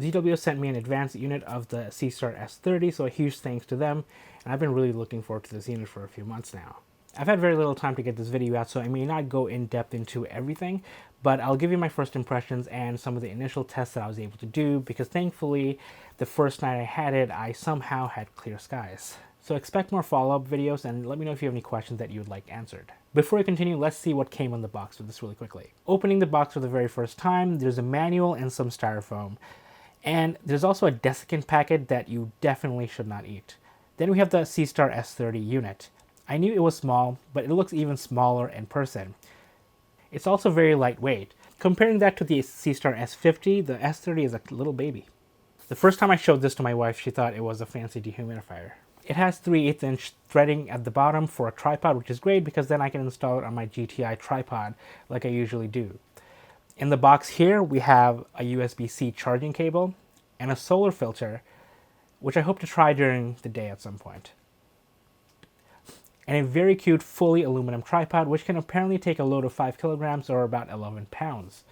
ZWO sent me an advanced unit of the Seestar S30, so a huge thanks to them, and I've been really looking forward to this unit for a few months now. I've had very little time to get this video out, so I may not go in depth into everything, but I'll give you my first impressions and some of the initial tests that I was able to do, because thankfully, the first night I had it, I somehow had clear skies. So expect more follow-up videos, and let me know if you have any questions that you would like answered. Before we continue, let's see what came in the box with this really quickly. Opening the box for the very first time, there's a manual and some styrofoam. And there's also a desiccant packet that you definitely should not eat. Then we have the Seestar S30 unit. I knew it was small, but it looks even smaller in person. It's also very lightweight. Comparing that to the Seestar S50, the S30 is a little baby. The first time I showed this to my wife, she thought it was a fancy dehumidifier. It has 3/8" threading at the bottom for a tripod, which is great because then I can install it on my GTI tripod like I usually do. In the box here, we have a USB-C charging cable and a solar filter, which I hope to try during the day at some point. And a very cute fully aluminum tripod, which can apparently take a load of 5 kilograms or about 11 pounds.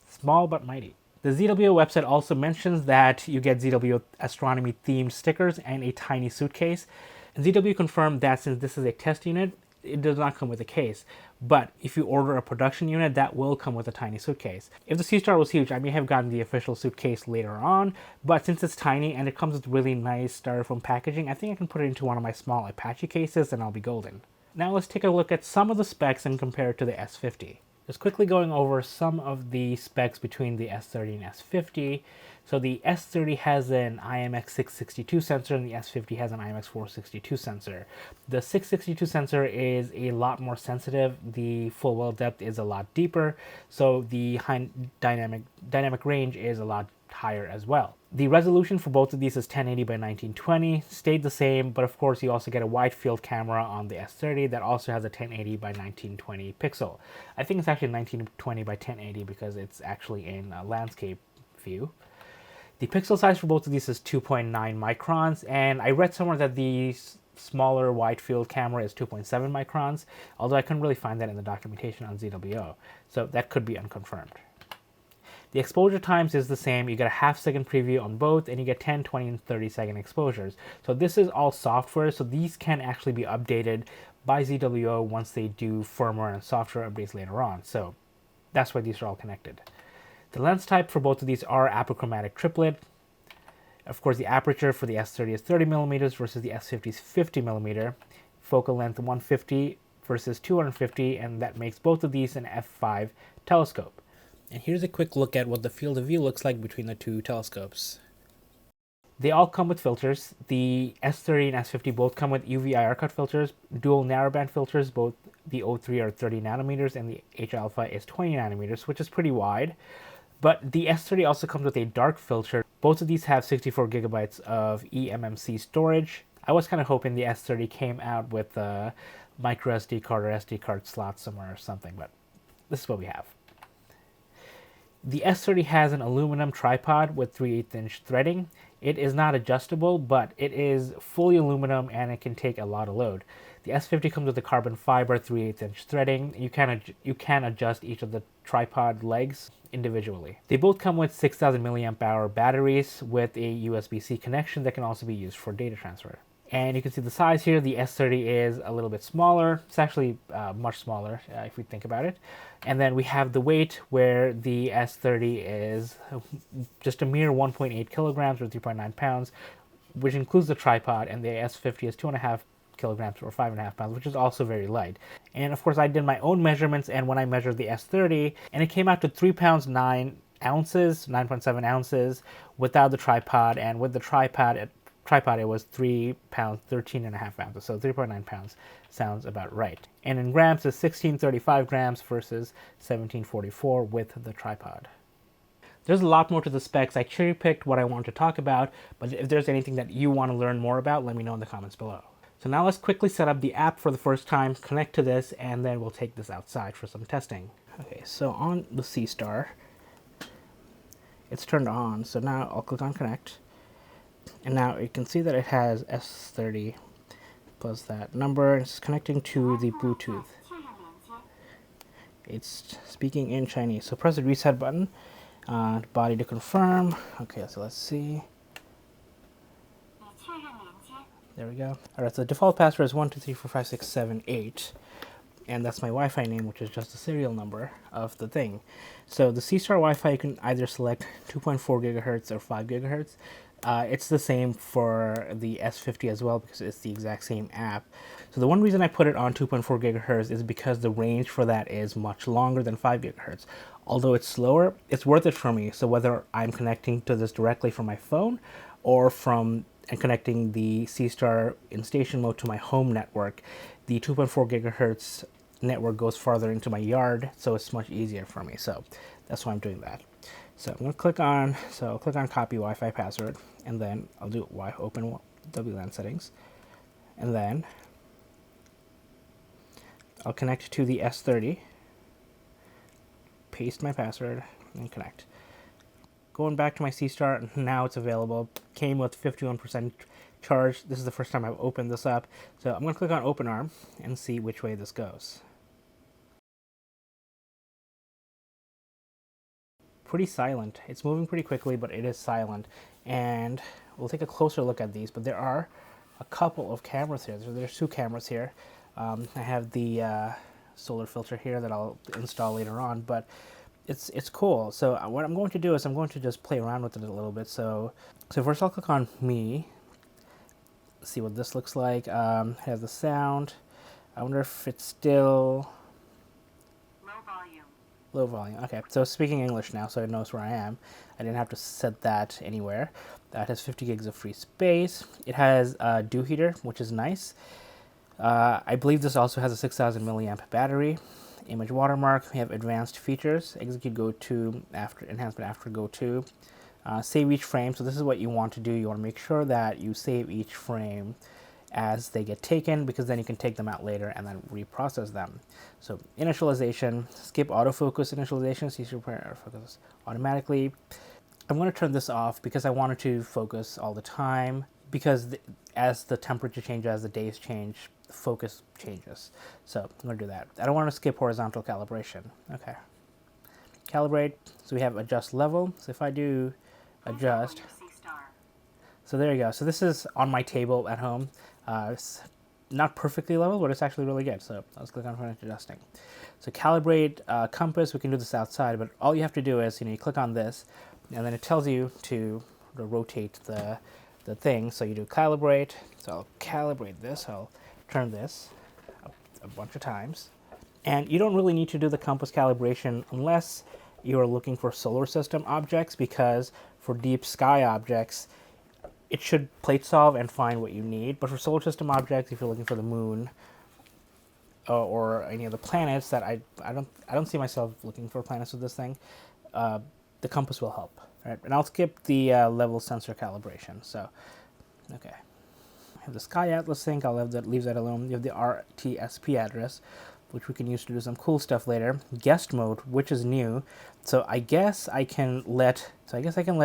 Small but mighty. The ZWO website also mentions that you get ZWO astronomy themed stickers and a tiny suitcase. And ZWO confirmed that since this is a test unit, it does not come with a case. But if you order a production unit, that will come with a tiny suitcase. If the Seestar was huge, I may have gotten the official suitcase later on, but since it's tiny and it comes with really nice styrofoam packaging, I think I can put it into one of my small Apache cases and I'll be golden. Now let's take a look at some of the specs and compare it to the S50. Just quickly going over some of the specs between the S30 and S50. So the S30 has an IMX662 sensor and the S50 has an IMX462 sensor. The 662 sensor is a lot more sensitive. The full well depth is a lot deeper, so the high dynamic range is a lot higher as well. The resolution for both of these is 1080 by 1920, stayed the same, but of course you also get a wide field camera on the S30 that also has a 1080 by 1920 pixel. I think it's actually 1920 by 1080 because it's actually in a landscape view. The pixel size for both of these is 2.9 microns, and I read somewhere that the smaller wide field camera is 2.7 microns, although I couldn't really find that in the documentation on ZWO, so that could be unconfirmed. The exposure times is the same. You get a half-second preview on both, and you get 10, 20, and 30-second exposures. So this is all software, so these can actually be updated by ZWO once they do firmware and software updates later on. So that's why these are all connected. The lens type for both of these are apochromatic triplet. Of course, the aperture for the S30 is 30 millimeters versus the S50 is 50 millimeter. Focal length 150 versus 250, and that makes both of these an f5 telescope. And here's a quick look at what the field of view looks like between the two telescopes. They all come with filters. The S30 and S50 both come with UV IR cut filters, dual narrowband filters. Both the O3 are 30 nanometers and the H alpha is 20 nanometers, which is pretty wide. But the S30 also comes with a dark filter. Both of these have 64 gigabytes of eMMC storage. I was kind of hoping the S30 came out with a micro SD card or SD card slot somewhere or something, but this is what we have. The S30 has an aluminum tripod with 3/8" threading. It is not adjustable, but it is fully aluminum and it can take a lot of load. The S50 comes with a carbon fiber 3/8" threading. You can adjust each of the tripod legs individually. They both come with 6,000 milliamp hour batteries with a USB-C connection that can also be used for data transfer. And you can see the size here. The S30 is a little bit smaller. It's actually much smaller if we think about it. And then we have the weight, where the S30 is just a mere 1.8 kilograms or 3.9 pounds, which includes the tripod, and the S50 is 2.5 kilograms or 5.5 pounds, which is also very light. And of course, I did my own measurements, and when I measured the S30, and it came out to 3 pounds 9 ounces, 9.7 ounces without the tripod, and with the tripod it was 3 pounds 13.5 ounces, so 3.9 pounds sounds about right. And in grams is 1635 grams versus 1744 with the tripod. There's a lot more to the specs. I cherry picked what I want to talk about, but if there's anything that you want to learn more about, let me know in the comments below. So now let's quickly set up the app for the first time, connect to this, and then we'll take this outside for some testing. Okay, so on the Seestar, it's turned on, so now I'll click on connect. And now you can see that it has S30 plus that number. It's connecting to the Bluetooth. It's speaking in Chinese. So press the reset button. Body to confirm. Okay, so let's see. There we go. Alright, so the default password is 1234567 and that's my Wi-Fi name, which is just the serial number of the thing. So the Seestar Wi-Fi, you can either select 2.4 gigahertz or 5 gigahertz. It's the same for the S50 as well because it's the exact same app. So the one reason I put it on 2.4 gigahertz is because the range for that is much longer than 5 gigahertz. Although it's slower, it's worth it for me. So whether I'm connecting to this directly from my phone or from and connecting the Seestar in station mode to my home network, the 2.4 gigahertz network goes farther into my yard, so it's much easier for me. So that's why I'm doing that. So I'm going to click on copy Wi-Fi password, and then I'll do open WLAN settings, and then I'll connect to the S30, paste my password, and connect. Going back to my Seestar, now it's available. Came with 51% charge. This is the first time I've opened this up. So I'm going to click on open arm and see which way this goes. Pretty silent. It's moving pretty quickly, but it is silent. And we'll take a closer look at these, but there are a couple of cameras here. There's two cameras here. I have the solar filter here that I'll install later on, but it's cool. So what I'm going to do is I'm going to just play around with it a little bit. So first I'll click on me, see what this looks like. Has the sound. I wonder if it's still low volume. Okay, so it's speaking English now, so it knows where I am. I didn't have to set that anywhere. That has 50 gigs of free space. It has a dew heater, which is nice. I believe this also has a 6,000 milliamp battery. Image watermark. We have advanced features. Execute go-to after enhancement after go-to. Save each frame. So this is what you want to do. You want to make sure that you save each frame as they get taken, because then you can take them out later and then reprocess them. So initialization, skip autofocus initialization, Seestar focus automatically. I'm going to turn this off because I want it to focus all the time, because as the temperature changes, as the days change, the focus changes. So I'm going to do that. I don't want to skip horizontal calibration. Okay. Calibrate. So we have adjust level. So if I do adjust, so there you go. So this is on my table at home. It's not perfectly level, but it's actually really good. So let's click on finish adjusting. So calibrate compass. We can do this outside, but all you have to do is, you click on this, and then it tells you to rotate the thing. So you do calibrate. So I'll calibrate this. I'll turn this up a bunch of times. And you don't really need to do the compass calibration unless you are looking for solar system objects, because for deep sky objects, it should plate solve and find what you need. But for solar system objects, if you're looking for the moon or any of the planets, that I don't see myself looking for planets with this thing, the compass will help. Right? And I'll skip the level sensor calibration. So, okay. I have the Sky Atlas sync. I'll leave that alone. You have the RTSP address, which we can use to do some cool stuff later. Guest mode, which is new. So I guess I can let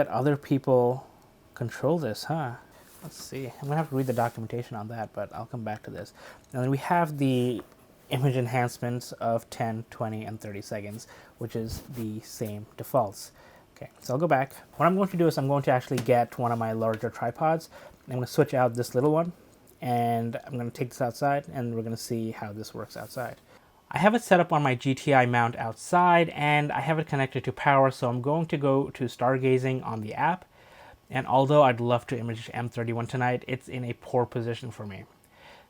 other people control this, huh? Let's see. I'm gonna have to read the documentation on that, but I'll come back to this. And then we have the image enhancements of 10, 20, and 30 seconds, which is the same defaults. Okay, so I'll go back. What I'm going to do is I'm going to actually get one of my larger tripods. I'm going to switch out this little one, and I'm going to take this outside, and we're going to see how this works outside. I have it set up on my GTI mount outside, and I have it connected to power, so I'm going to go to stargazing on the app. And although I'd love to image M31 tonight, it's in a poor position for me.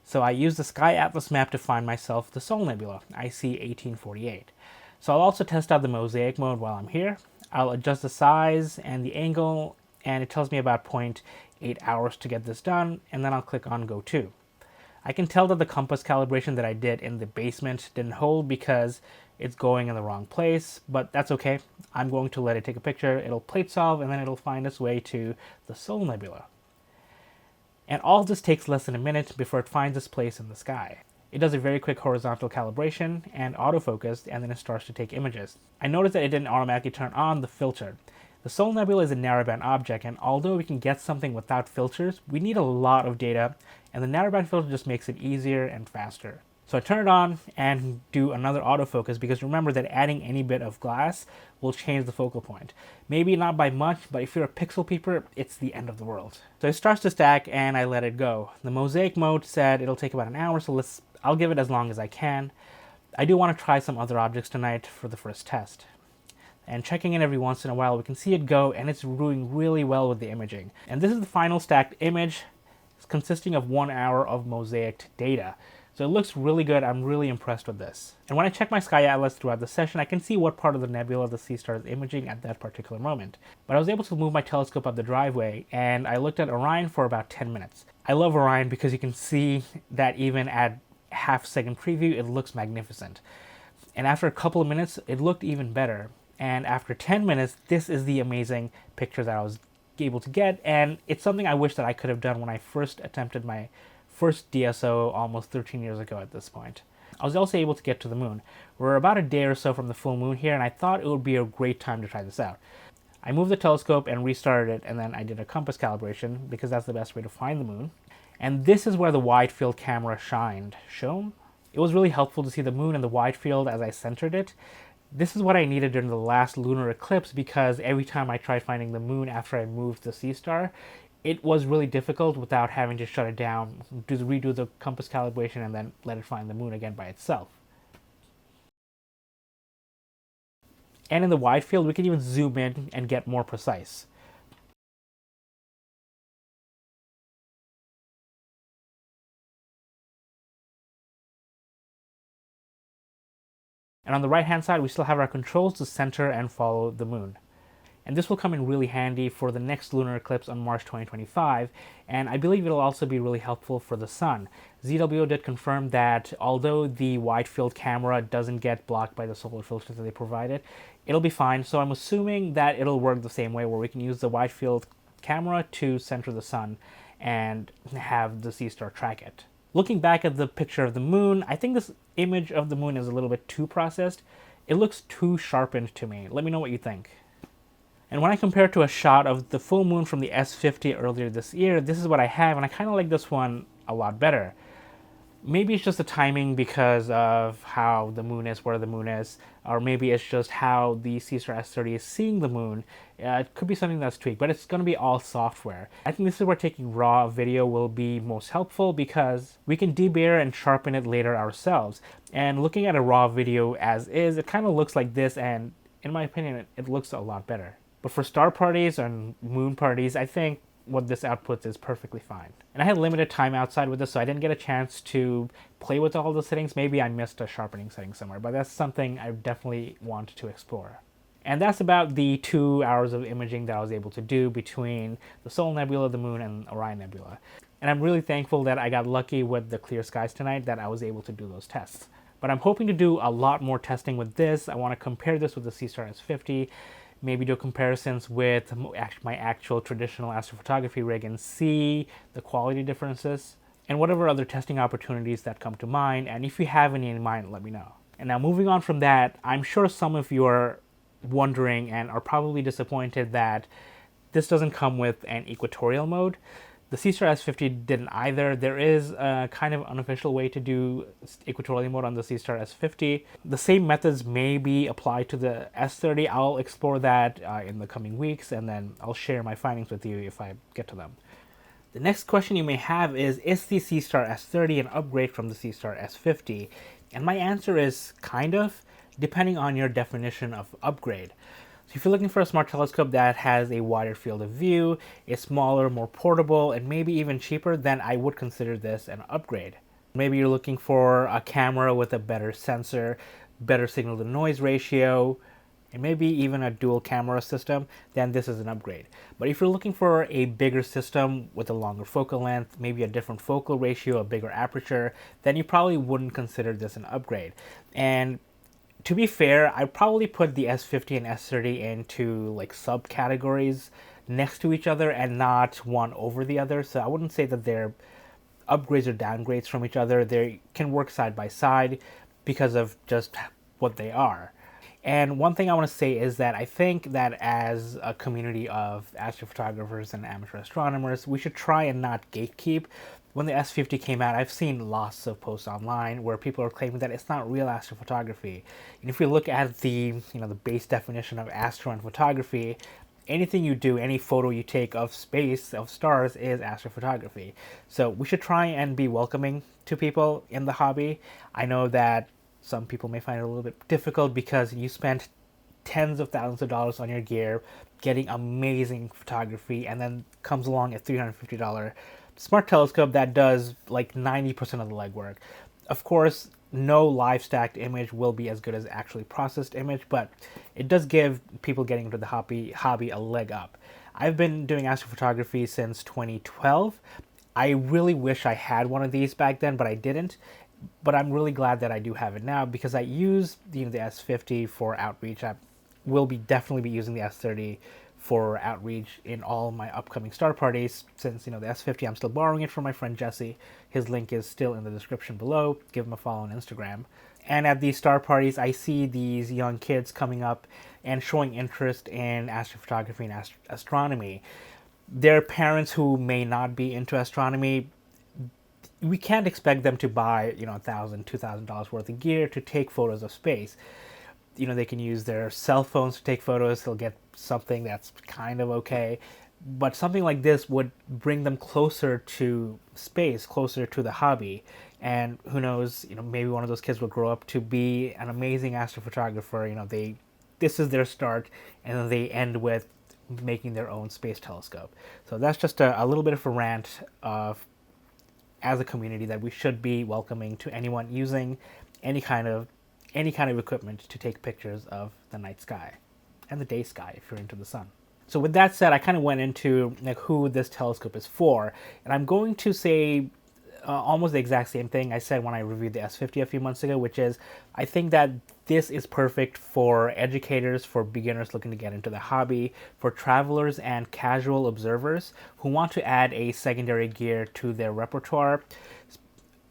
So I use the Sky Atlas map to find myself the Soul Nebula, IC 1848. So I'll also test out the mosaic mode while I'm here. I'll adjust the size and the angle, and it tells me about 0.8 hours to get this done, and then I'll click on Go To. I can tell that the compass calibration that I did in the basement didn't hold because it's going in the wrong place, but that's okay. I'm going to let it take a picture, it'll plate solve, and then it'll find its way to the Soul Nebula. And all this takes less than a minute before it finds its place in the sky. It does a very quick horizontal calibration and autofocus, and then it starts to take images. I noticed that it didn't automatically turn on the filter. The Soul Nebula is a narrowband object, and although we can get something without filters, we need a lot of data, and the narrowband filter just makes it easier and faster. So I turn it on and do another autofocus, because remember that adding any bit of glass will change the focal point. Maybe not by much, but if you're a pixel peeper, it's the end of the world. So it starts to stack and I let it go. The mosaic mode said it'll take about an hour, so I'll give it as long as I can. I do want to try some other objects tonight for the first test. And checking in every once in a while, we can see it go, and it's doing really well with the imaging. And this is the final stacked image. It's consisting of 1 hour of mosaic data. So it looks really good. I'm really impressed with this. And when I check my sky atlas throughout the session, I can see what part of the nebula the Seestar is imaging at that particular moment. But I was able to move my telescope up the driveway, and I looked at Orion for about 10 minutes. I love Orion because you can see that even at half-second preview, it looks magnificent. And after a couple of minutes, it looked even better. And after 10 minutes, this is the amazing picture that I was able to get. And it's something I wish that I could have done when I first attempted my first DSO almost 13 years ago at this point. I was also able to get to the moon. We're about a day or so from the full moon here, and I thought it would be a great time to try this out. I moved the telescope and restarted it, and then I did a compass calibration because that's the best way to find the moon. And this is where the wide field camera shone. It was really helpful to see the moon in the wide field as I centered it. This is what I needed during the last lunar eclipse because every time I tried finding the moon after I moved the Seestar, it was really difficult without having to shut it down, redo the compass calibration, and then let it find the moon again by itself. And in the wide field, we can even zoom in and get more precise. And on the right hand side, we still have our controls to center and follow the moon. And this will come in really handy for the next lunar eclipse on March 2025, and I believe it'll also be really helpful for the sun. ZWO did confirm that although the wide field camera doesn't get blocked by the solar filters that they provided, it'll be fine. So I'm assuming that it'll work the same way, where we can use the wide field camera to center the sun and have the Seestar track it. Looking back at the picture of the moon, I think this image of the moon is a little bit too processed. It looks too sharpened to me. Let me know what you think. And when I compare it to a shot of the full moon from the S50 earlier this year, this is what I have, and I kind of like this one a lot better. Maybe it's just the timing because of how the moon is, where the moon is, or maybe it's just how the Seestar S30 is seeing the moon. It could be something that's tweaked, but it's going to be all software. I think this is where taking raw video will be most helpful because we can deburr and sharpen it later ourselves. And looking at a raw video as is, it kind of looks like this, and in my opinion, it looks a lot better. But for star parties and moon parties, I think what this outputs is perfectly fine. And I had limited time outside with this, so I didn't get a chance to play with all the settings. Maybe I missed a sharpening setting somewhere, but that's something I definitely want to explore. And that's about the 2 hours of imaging that I was able to do between the Soul Nebula, the moon, and Orion Nebula. And I'm really thankful that I got lucky with the clear skies tonight that I was able to do those tests. But I'm hoping to do a lot more testing with this. I want to compare this with the Seestar S50, maybe do comparisons with my actual traditional astrophotography rig and see the quality differences and whatever other testing opportunities that come to mind. And if you have any in mind, let me know. And now moving on from that, I'm sure some of you are wondering and are probably disappointed that this doesn't come with an equatorial mode. The Seestar S50 didn't either. There is a kind of unofficial way to do equatorial mode on the Seestar S50. The same methods may be applied to the S30. I'll explore that in the coming weeks, and then I'll share my findings with you if I get to them. The next question you may have is the Seestar S30 an upgrade from the Seestar S50? And my answer is kind of, depending on your definition of upgrade. So if you're looking for a smart telescope that has a wider field of view, is smaller, more portable, and maybe even cheaper, then I would consider this an upgrade. Maybe you're looking for a camera with a better sensor, better signal to noise ratio, and maybe even a dual camera system, then this is an upgrade. But if you're looking for a bigger system with a longer focal length, maybe a different focal ratio, a bigger aperture, then you probably wouldn't consider this an upgrade. And to be fair, I probably put the S50 and S30 into like subcategories next to each other and not one over the other. So I wouldn't say that they're upgrades or downgrades from each other. They can work side by side because of just what they are. And one thing I want to say is that I think that as a community of astrophotographers and amateur astronomers, we should try and not gatekeep. When the S50 came out, I've seen lots of posts online where people are claiming that it's not real astrophotography. And if we look at the the base definition of astro and photography, anything you do, any photo you take of space, of stars, is astrophotography. So we should try and be welcoming to people in the hobby. I know that some people may find it a little bit difficult because you spent tens of thousands of dollars on your gear getting amazing photography, and then comes along a $350 smart telescope that does like 90% of the legwork. Of course, no live stacked image will be as good as actually processed image, but it does give people getting into the hobby a leg up. I've been doing astrophotography since 2012. I really wish I had one of these back then, but I didn't. But I'm really glad that I do have it now, because I use the S50 for outreach. I will definitely be using the S30 for outreach in all my upcoming star parties, since the S50, I'm still borrowing it from my friend Jesse. His link is still in the description below. Give him a follow on Instagram. And at these star parties, I see these young kids coming up and showing interest in astrophotography and astronomy. Their parents who may not be into astronomy, we can't expect them to buy $1,000, $2,000 worth of gear to take photos of space. They can use their cell phones to take photos. They'll get something that's kind of okay, but something like this would bring them closer to space, closer to the hobby. And who knows, maybe one of those kids will grow up to be an amazing astrophotographer. This is their start, and then they end with making their own space telescope. So that's just a little bit of a rant of, as a community, that we should be welcoming to anyone using any kind of equipment to take pictures of the night sky and the day sky if you're into the sun. So with that said, I kind of went into who this telescope is for, and I'm going to say almost the exact same thing I said when I reviewed the S50 a few months ago, which is I think that this is perfect for educators, for beginners looking to get into the hobby, for travelers and casual observers who want to add a secondary gear to their repertoire,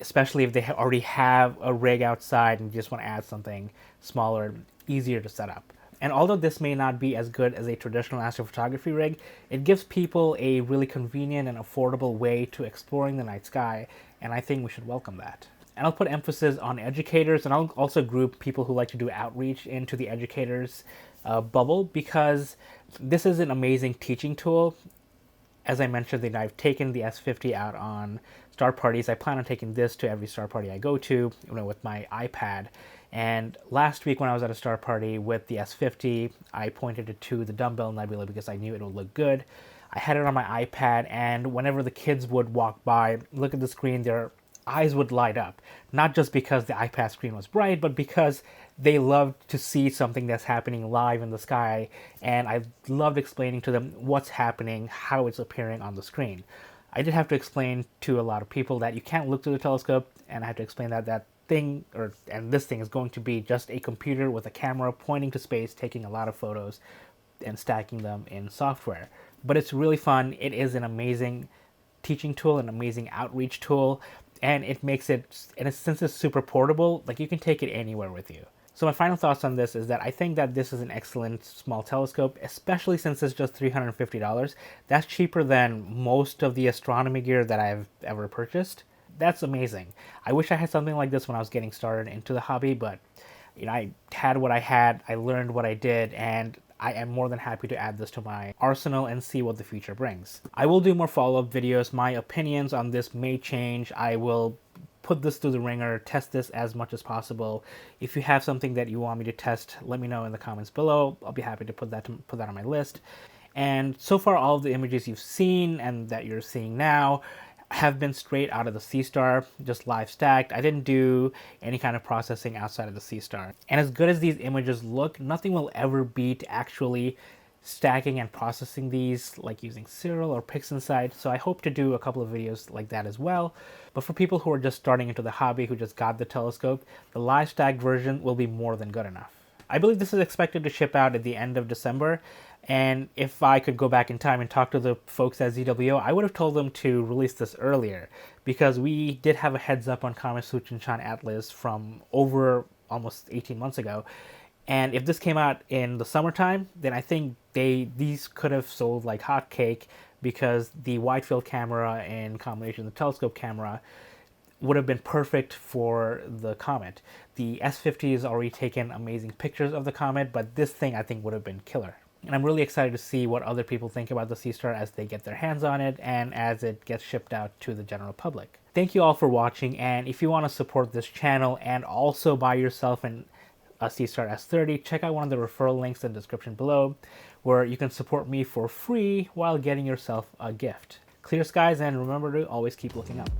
especially if they already have a rig outside and just want to add something smaller, easier to set up. And although this may not be as good as a traditional astrophotography rig, it gives people a really convenient and affordable way to exploring the night sky, and I think we should welcome that. And I'll put emphasis on educators, and I'll also group people who like to do outreach into the educators bubble, because this is an amazing teaching tool. As I mentioned, I've taken the S50 out on star parties. I plan on taking this to every star party I go to, with my iPad. And last week when I was at a star party with the S50, I pointed it to the dumbbell nebula because I knew it would look good. I had it on my iPad, and whenever the kids would walk by, look at the screen, their eyes would light up. Not just because the iPad screen was bright, but because they loved to see something that's happening live in the sky, and I loved explaining to them what's happening, how it's appearing on the screen. I did have to explain to a lot of people that you can't look through the telescope, and I had to explain that this thing is going to be just a computer with a camera pointing to space, taking a lot of photos and stacking them in software. But it's really fun. It is an amazing teaching tool, an amazing outreach tool, and it makes it, in a sense, it's super portable. Like, you can take it anywhere with you. So my final thoughts on this is that I think that this is an excellent small telescope, especially since it's just $350. That's cheaper than most of the astronomy gear that I've ever purchased. That's amazing. I wish I had something like this when I was getting started into the hobby, but I had what I had, I learned what I did, and I am more than happy to add this to my arsenal and see what the future brings. I will do more follow-up videos. My opinions on this may change. I will put this through the ringer, test this as much as possible. If you have something that you want me to test, let me know in the comments below. I'll be happy to put that on my list. And so far, all of the images you've seen and that you're seeing now have been straight out of the Seestar, just live stacked. I didn't do any kind of processing outside of the Seestar. And as good as these images look, nothing will ever beat actually stacking and processing these, like using Serial or PixInsight. So I hope to do a couple of videos like that as well. But for people who are just starting into the hobby, who just got the telescope, the live stacked version will be more than good enough. I believe this is expected to ship out at the end of December. And if I could go back in time and talk to the folks at ZWO, I would have told them to release this earlier, because we did have a heads up on Comet Suchinchan Atlas from over almost 18 months ago, And if this came out in the summertime, then I think these could have sold like hotcake, because the wide field camera in combination with the telescope camera would have been perfect for the comet. The S50 has already taken amazing pictures of the comet, but this thing I think would have been killer. And I'm really excited to see what other people think about the Seestar as they get their hands on it and as it gets shipped out to the general public. Thank you all for watching, and if you want to support this channel and also buy yourself a Seestar S30, check out one of the referral links in the description below, where you can support me for free while getting yourself a gift. Clear skies, and remember to always keep looking up.